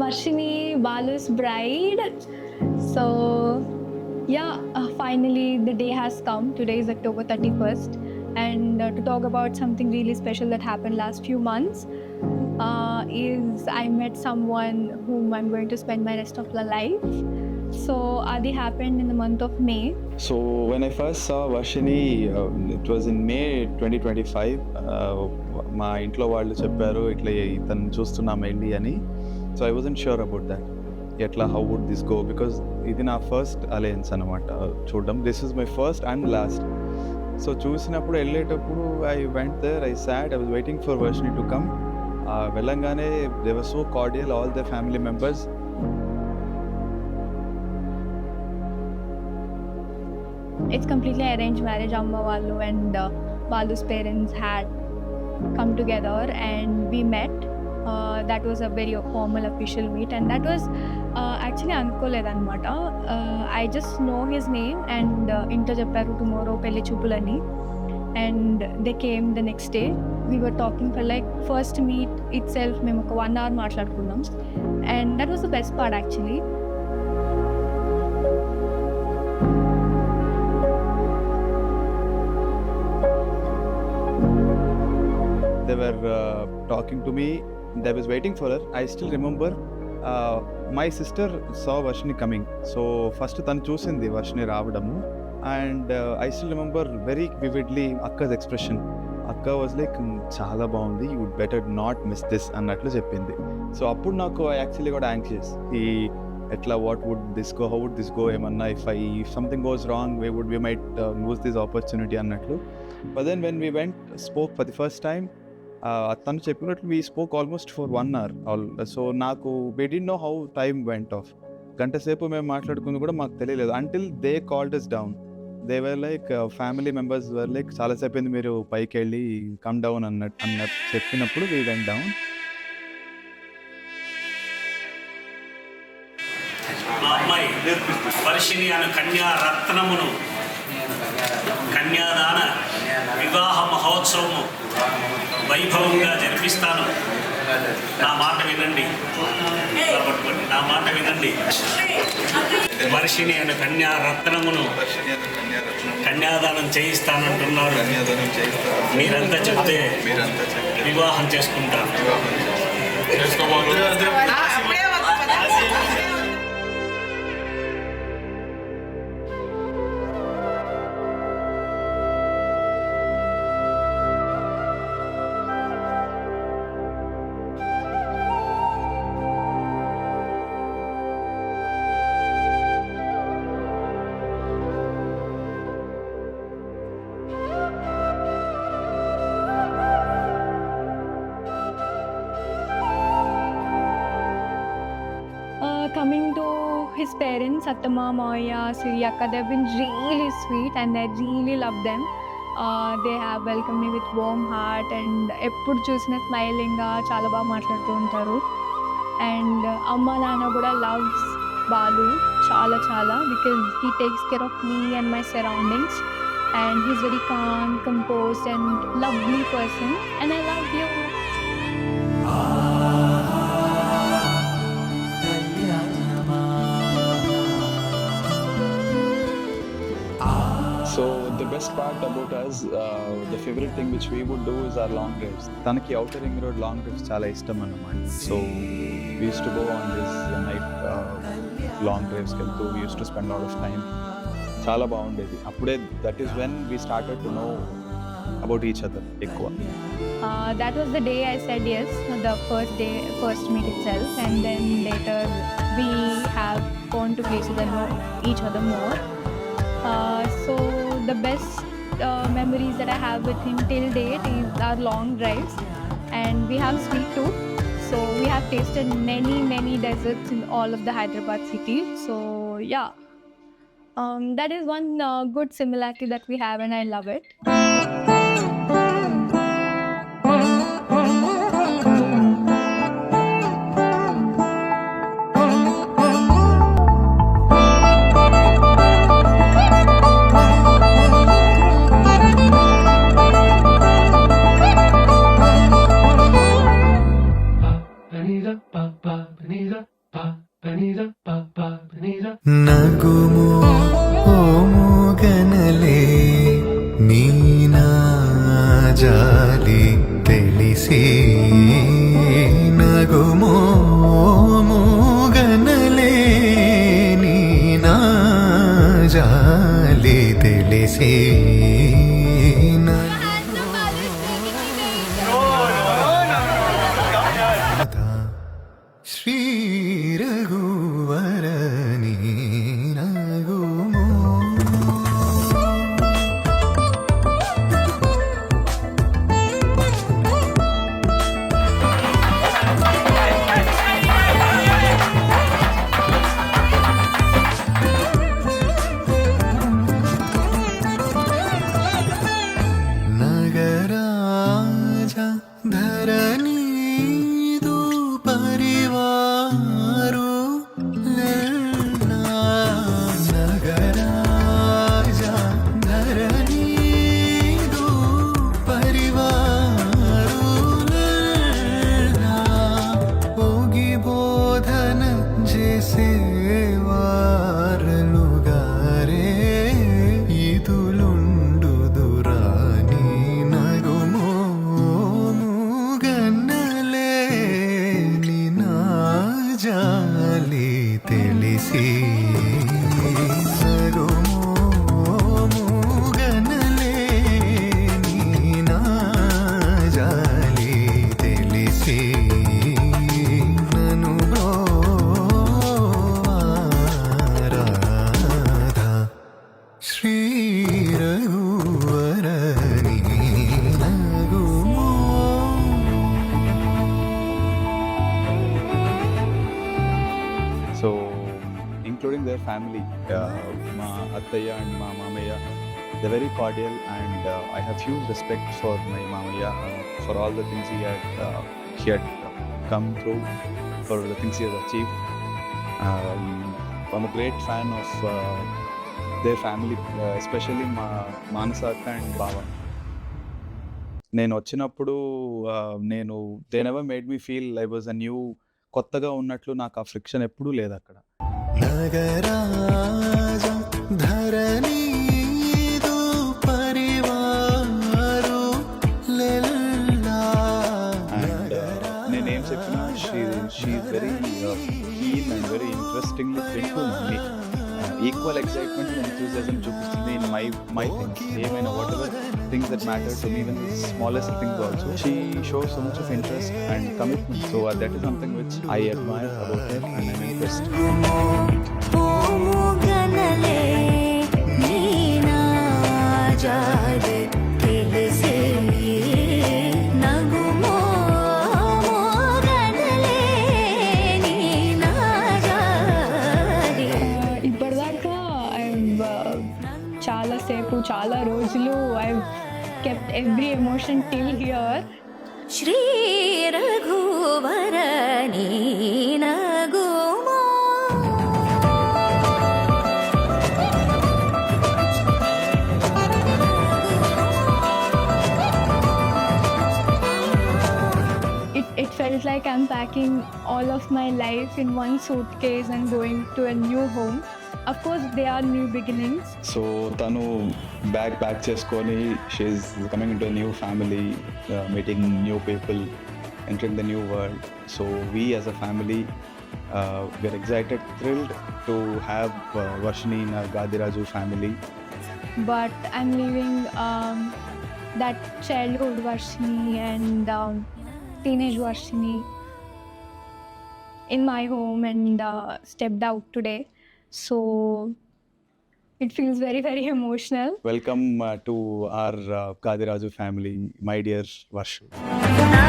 Varshini, Balu's bride. So, yeah, finally the day has come. Today is October 31st. And to talk about something really special that happened last few months is I met someone whom I'm going to spend my rest of my life. So, Adi happened in the month of May. So when I first saw Varshini, it was in May 2025. మా ఇంట్లో వాళ్ళు చెప్పారు ఇట్లా ఇతను చూస్తున్నాం వెళ్ళి అని. So I wasn't sure about that ఎట్లా how would this go because ఇది నా ఫస్ట్ అలయన్స్ అనమాట చూడడం. This is my first and last. So చూసినప్పుడు వెళ్ళేటప్పుడు I went there, I said, I was waiting for Varshini to come. వెళ్ళంగానే they were so cordial, all the family members. It's completely arranged marriage. Amma Vallu and Balu's parents had come together and we met. That was a very formal official meet and that was actually అనుకోలేదన్నమాట. I just know his name and ఇంట్లో చెప్పారు tomorrow పెళ్లి చూపులని and they came the next day. We were talking for like first meet itself మేము ఒక 1 hour మాట్లాడుకున్నాం and that was the best part actually. They were talking to me. They was waiting for her. I still remember my sister saw Varshini coming. So first tanu chusindi Varshini రావడము and I still remember very vividly Akka's expression. Akka was like చాలా బాగుంది, you would better not miss this అన్నట్లు చెప్పింది. So అప్పుడు నాకు I actually got anxious. ఎట్లా what would this go, how would this go, ఏమన్నా if something goes wrong we might lose this opportunity అన్నట్లు. But then when we went spoke for the first time, తను చెప్పినట్లు we spoke almost for 1 hour. సో నాకు we didn't know how time went off. గంట సేపు మేము మాట్లాడుకుంది కూడా మాకు తెలియలేదు until they called us down. They were like family members were like చాలాసేపు అయింది మీరు పైకి వెళ్ళి కమ్ డౌన్ అన్నట్టు చెప్పినప్పుడు వీ వెంట్ డౌన్. మా అమ్మాయి వర్షిణి అనే కన్యా రత్నమును కన్యాదాన వివాహ మహోత్సవము వైభవంగా జరిపిస్తాను. నా మాట వినండి, పట్టుకోండి, నా మాట వినండి. వర్షిణి అనే కన్యా రత్నమును కన్యాదానం చేయిస్తానంటున్నారు. మీరంతా చెప్తే వివాహం చేసుకుంటాను. Coming to his parents, Attamma, Maya, Siri, Akka, they've been really sweet and I really love them. They have welcomed me with warm heart and ఎప్పుడు చూసిన స్మైలింగ్గా చాలా బాగా మాట్లాడుతూ ఉంటారు. అండ్ అమ్మ నాన్న కూడా లవ్స్ బాలు చాలా చాలా because he takes care of me and my surroundings and he's very calm, composed and lovely person and I love you. So the best part about us, the favorite thing which we would do is our long drives. తనకి outer ring road long drives చాలా ఇష్టం అన్నమాట. So we used to go on this night long drives వెళ్తూ we used to spend a lot of time. చాలా బాగుండేది. అప్పుడే that is when we started to know about each other ఎక్కువ. That was the day I said yes, the first meet itself, and then later we have gone to places and know each other more. So the best memories that I have with him till date is our long drives, and we have sweet tooth. So we have tasted many desserts in all of the Hyderabad city. So yeah, that is one good similarity that we have and I love it. నగుమో ఓమోగనలే Neena జాలి తెలిసి నగుమో ఓమోగనలే నీనా జాలి తెలిసి శ్రీ రఘువరని నగుమో నగరాజ ధరణీదు పరివారు లల్లా. నగరాజ ధరణీదు పరివారు లల్లా. Oggy బోధన చేసేవారలుగారే ఇదులుండుదురాని నగుమో గన్నలే నినా జాలి తెలిసి నగుమో గన్నలే నినా జాలి తెలిసి నను రాధా శ్రీ రఘువరని నగుమో. So, including their family, మా అత్తయ్య and మా మామయ్య, they're very cordial, and I have huge respect for my mamaya for all the things he had come through, for the things he has achieved. I'm a great fan of their family, especially మా మానస అక్క and బావ. నేను వచ్చినప్పుడు నేను they never made me feel I was a new, కొత్తగా ఉన్నట్లు నాకు ఆ ఫ్రిక్షన్ ఎప్పుడూ లేదు అక్కడ. నగరాజ ధరణీదు పరివారు లల్లా. అండ్ నేనేం చెప్పినా she is very keen and very interestingly వింటూ ఉంది. ఈక్వల్ ఎక్సైట్మెంట్ అండ్ ఎంథూసియాజం చూపిస్తుంది ఇన్ మై థింగ్స్, ఏమైనా whatever things that matter to me, even smallest things also she shows so much of interest and commitment. So that is something which I admire about her and I am impressed. ఓముగనలే నీనా జాలి తెలిసి నగుమో ఓముగనలే నీనా జాలి. ఇప్పటిదాకా చాలాసేపు చాలా రోజులు I kept every emotion till here. Shri రఘువరని నగుమో. It felt like I'm packing all of my life in one suitcase and going to a new home. Of course, they are new beginnings. So తను bag pack చేసుకొని she is coming into new family, meeting new people, entering the new world. So we as a family we are excited, thrilled to have Varshini in our Gadiraju family. But I'm leaving that childhood Varshini and teenage Varshini in my home and stepped out today. So it feels very, very emotional. Welcome to our Gadiraju family, my dear Varshu. నా